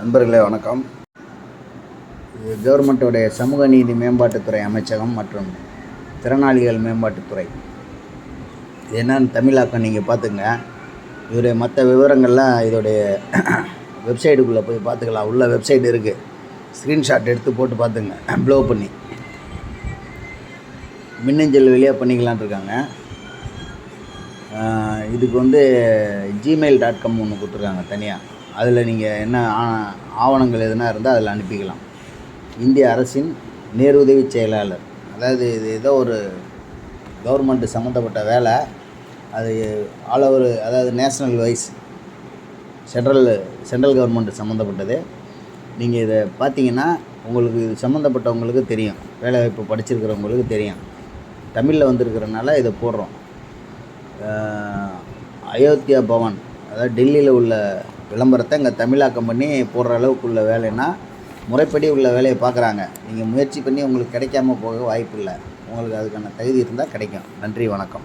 நண்பர்களே வணக்கம். இது கவர்மெண்ட்டோடைய சமூக நீதி மேம்பாட்டுத்துறை அமைச்சகம் மற்றும் திறனாளிகள் மேம்பாட்டுத்துறை. இது என்னன்னு தமிழாக்கம் நீங்கள் பார்த்துங்க. இதோடைய மற்ற விவரங்கள்லாம் இதோடைய வெப்சைட்டுக்குள்ளே போய் பார்த்துக்கலாம். உள்ள வெப்சைட் இருக்குது, ஸ்க்ரீன்ஷாட் எடுத்து போட்டு பார்த்துங்க. ப்ளோ பண்ணி மின்னஞ்சல் வழியாக பண்ணிக்கலான் இருக்காங்க. இதுக்கு gmail.com ஒன்று கொடுத்துருக்காங்க தனியாக. அதில் நீங்கள் என்ன ஆவணங்கள் எதுனா இருந்தால் அதில் அனுப்பிக்கலாம். இந்திய அரசின் நேருதவி செயலாளர், அதாவது இது ஏதோ ஒரு கவர்மெண்ட்டு சம்மந்தப்பட்ட வேலை, அது ஆல் ஓவர், அதாவது நேஷ்னல் வைஸ் சென்ட்ரல் கவர்மெண்ட்டு சம்மந்தப்பட்டது. நீங்கள் இதை பார்த்தீங்கன்னா உங்களுக்கு இது சம்மந்தப்பட்டவங்களுக்கு தெரியும், வேலைவாய்ப்பு படிச்சிருக்கிறவங்களுக்கு தெரியும். தமிழில் வந்திருக்கிறனால இதை போடுறோம். அயோத்தியா பவன், அதாவது டெல்லியில் உள்ள விளம்பரத்தை இங்கே தமிழாக்கம் பண்ணி போடுற அளவுக்கு உள்ள வேலைன்னா முறைப்படி உள்ள வேலையை பார்க்குறாங்க. நீங்கள் முயற்சி பண்ணி உங்களுக்கு கிடைக்காம போக வாய்ப்பு இல்லை. உங்களுக்கு அதுக்கான தகுதி இருந்தால் கிடைக்கும். நன்றி, வணக்கம்.